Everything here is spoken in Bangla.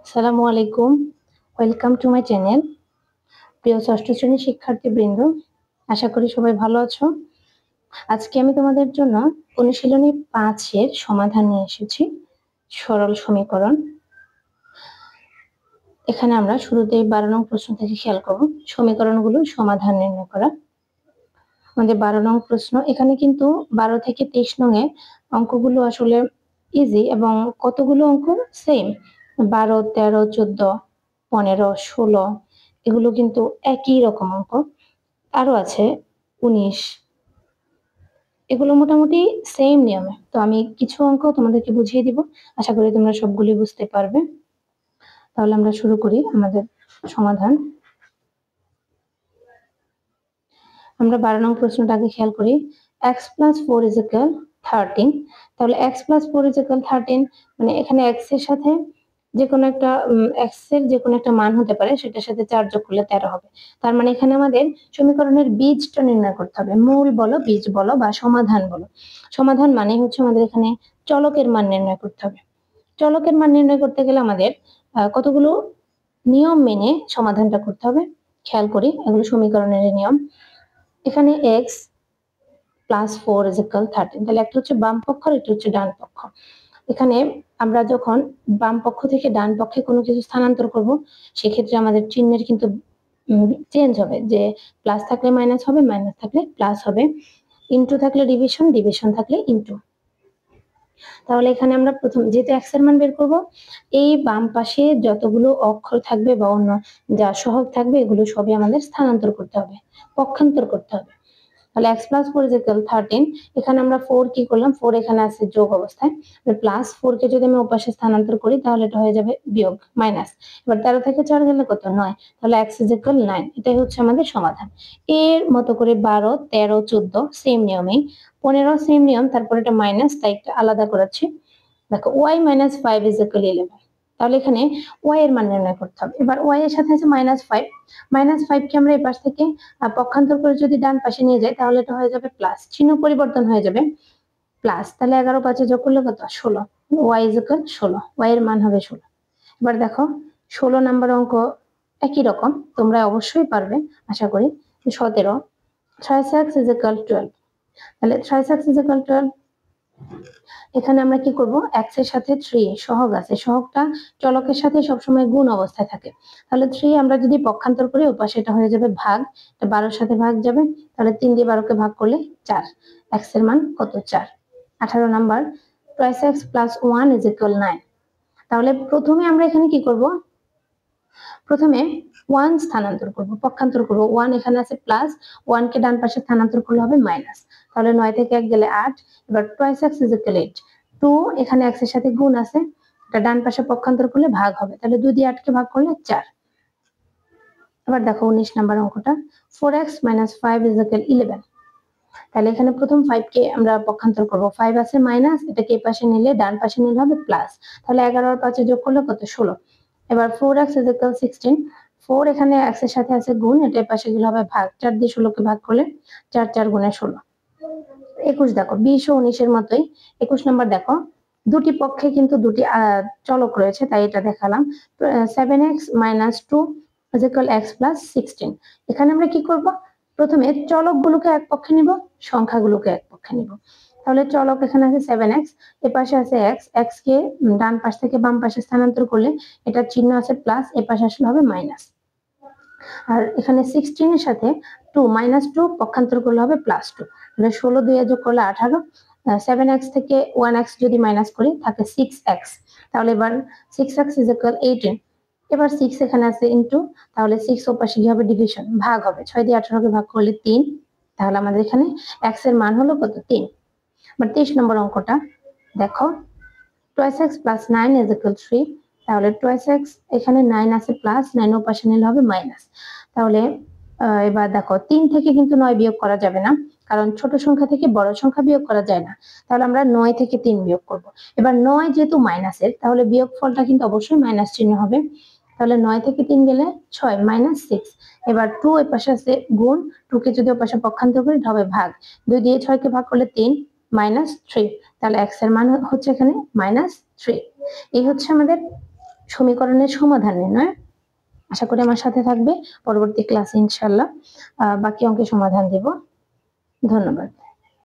আসসালামু আলাইকুম। Welcome to my channel. প্রিয় ষষ্ঠ শ্রেণীর শিক্ষার্থীবৃন্দ, আশা করি সবাই ভালো আছো। আজকে আমি তোমাদের জন্য অনুশীলনী ৫ এর সমাধান নিয়ে এসেছি। সরল সমীকরণ। এখানে আমরা শুরুতেই ১২ নং প্রশ্ন থেকে খেয়াল করব সমীকরণগুলোর সমাধান নির্ণয় করা। আমাদের ১২ নং প্রশ্ন। এখানে কিন্তু ১২ থেকে ২৩ নং এ অঙ্কগুলো আসলে ইজি এবং কতগুলো অঙ্ক সেম। ১২, ১৩, ১৪, ১৫, ১৬ এগুলো কিন্তু একই রকম অঙ্ক। আরো আছে ১৯। এগুলো মোটামুটি সেম নিয়মে। তো আমি কিছু অঙ্ক তোমাদেরকে বুঝিয়ে দিব। আশা করি তোমরা সবগুলি বুঝতে পারবে। তাহলে আমরা শুরু করি আমাদের সমাধান। আমরা ১২ নং প্রশ্নটাকে খেয়াল করি। x + 4 = 13। তাহলে x + 4 = 13 মানে এখানে x এর সাথে যেকোনো একটা x এর যেকোনো একটা মান হতে পারে, সেটার সাথে 4 যোগ করলে 13 হবে। তার মানে এখানে আমাদের সমীকরণের বীজটা নির্ণয় করতে হবে। মূল বলো, বীজ বলো বা সমাধান বলো। সমাধান মানে হচ্ছে আমাদের এখানে চলকের মান নির্ণয় করতে হবে। চলকের মান নির্ণয় করতে গেলে আমাদের কতগুলো নিয়ম মেনে সমাধানটা করতে হবে। খেয়াল করি, এগুলো সমীকরণের নিয়ম। এখানে x + 4 = 13। তাহলে একটা হচ্ছে বাম পক্ষ আর একটা হচ্ছে ডান পক্ষ। এখানে আমরা যখন বাম পক্ষ থেকে ডান পক্ষে কোনো কিছু স্থানান্তর করব, সেক্ষেত্রে আমাদের চিহ্নের কিন্তু চেঞ্জ হবে, যে প্লাস থাকলে মাইনাস হবে, মাইনাস থাকলে প্লাস হবে, ইনটু থাকলে ডিভিশন, ডিভিশন থাকলে ইনটু। তাহলে এখানে আমরা প্রথম যেহেতু x এর মান বের করব, এই বাম পাশে যতগুলো অক্ষর থাকবে বা অন্য যা সহগ থাকবে এগুলো সবই আমাদের স্থানান্তর করতে হবে, পক্ষান্তর করতে হবে। তাহলে x + 4 = 13। এখানে আমরা 4 কি করলাম, 4 এখানে আছে যোগ অবস্থায়, প্লাস 4 কে যদি আমি ওপাশে স্থানান্তর করি তাহলে এটা হয়ে যাবে বিয়োগ, মাইনাস। এবার 13 থেকে 4 গেলে কত, 9। তাহলে x = 9। এটাই হচ্ছে আমাদের সমাধান। এর মতো করে 12, 13, 14 সেম নিয়মেই, 15 সেম নিয়ম, তারপরে এটা মাইনাস, তাই একটা আলাদা করাচ্ছি। দেখো y - 5 = 11। তাহলে এখানে y এর মান নির্ণয় করতে হবে। এবার y এর সাথে আছে -5। -5 কে আমরা এই পাশ থেকে পক্ষান্তর করে যদি ডান পাশে নিয়ে যাই তাহলে এটা হয়ে যাবে প্লাস, চিহ্ন পরিবর্তন হয়ে যাবে প্লাস। তাহলে 11 5 যোগ করলে কত, 16। y = 16, y এর মান হবে 16। এবার দেখো 16 নাম্বার অঙ্ক একই রকম, তোমরা অবশ্যই পারবে আশা করি। 17 3x = 12। তাহলে 3x = 12। এখানে আমরা কি করব, x এর সাথে 3 সহগ আছে, সহগটা চলকের সাথে সবসময় গুণ অবস্থায় থাকে। তাহলে 3 আমরা যদি পক্ষান্তর করি ওপাশে এটা হয়ে যাবে ভাগ, এটা 12 এর সাথে ভাগ যাবে, তাহলে 3 দিয়ে 12 কে ভাগ করলে 4। x এর মান কত, 4। 18 নাম্বার 2x + 1 = 9। তাহলে প্রথমে আমরা এখানে কি করব, প্রথমে 1 স্থানান্তর করব, পক্ষান্তর করব। 1 এখানে আছে প্লাস, 1 কে ডান পাশে স্থানান্তর করলে হবে মাইনাস। তাহলে 9 থেকে 1 গেলে 8। এবার 2x = 8। 2 এখানে x এর সাথে গুণ আছে, এটা ডান পাশে পক্ষান্তর করলে ভাগ হবে, তাহলে 2 দিয়ে 8 কে ভাগ করলে 4। এবার দেখো 19 নাম্বার অঙ্কটা, 4x - 5 = 11। তাহলে এখানে প্রথম 5 কে আমরা পক্ষান্তর করব, 5 আছে মাইনাস, এটাকে এই পাশে নিলে ডান পাশে নিলে হবে প্লাস। তাহলে 11 আর 5 যোগ করলে কত, 16। এবার 4x = 16। 4 এখানে x এর সাথে আছে গুণ, এটা এই পাশে গেলে হবে ভাগ, 4 দিয়ে 16 কে ভাগ করলে 4 4 গুণে 16। 21 দেখো 20 ও 19 এর মতোই। 21 নাম্বার দেখো, দুটি পক্ষে কিন্তু দুটি চলক রয়েছে, তাই এটা দেখালাম। 7x - 2 = x + 16। এখানে আমরা কি করব, প্রথমে চলকগুলোকে এক পক্ষে নিব, সংখ্যাগুলোকে এক পক্ষে নিব। তাহলে চলক এখানে আছে 7x, এ পাশে আছে x, x কে ডান পাশ থেকে বাম পাশে স্থানান্তর করলে এটা চিহ্ন আছে প্লাস, এ পাশে আসলে হবে মাইনাস। আর এখানে 16 এর সাথে 2 -2 পক্ষান্তর করলে হবে +2। তাহলে 16 দিয়ে যোগ করলে 18। 7x থেকে 1x যদি মাইনাস করি থাকে 6x। তাহলে এবার 6x = 18। এবার 6 এখানে আছে ইনটু, তাহলে 6 ওপাশে কি হবে, ডিভিশন, ভাগ হবে। 6 দিয়ে 18 কে ভাগ করলে 3। তাহলে আমাদের এখানে x এর মান হলো কত, 3। এবার 23 নম্বর অঙ্কটা দেখো, 2x + 9 = 3। তাহলে 2x এখানে 9 আছে প্লাস, 9 ওপাশে নিলে হবে মাইনাস। তাহলে এবার দেখো 3 থেকে কিন্তু 9 বিয়োগ করা যাবে না, কারণ ছোট সংখ্যা থেকে বড় সংখ্যা বিয়োগ করা যায় না। তাহলে আমরা 9 থেকে 3 বিয়োগ করব। এবার 9 যেহেতু মাইনাসের, তাহলে বিয়োগ ফলটা কিন্তু অবশ্যই মাইনাস চিহ্ন হবে। তাহলে 9 থেকে 3 গেলে 6 -6। এবার 2 এর পাশে আছে গুণ, 2 কে যদি ওপাশে পক্ষান্তর করি এটা হবে ভাগ, 2 দিয়ে 6 কে ভাগ করলে 3 -3। তাহলে x এর মান হচ্ছে এখানে -3। এই হচ্ছে আমাদের সমীকরণের সমাধান নির্ণয়। আশা করি আমার সাথে থাকবে পরবর্তী ক্লাসে ইনশাআল্লাহ বাকি অঙ্কের সমাধান দেব। ধন্যবাদ।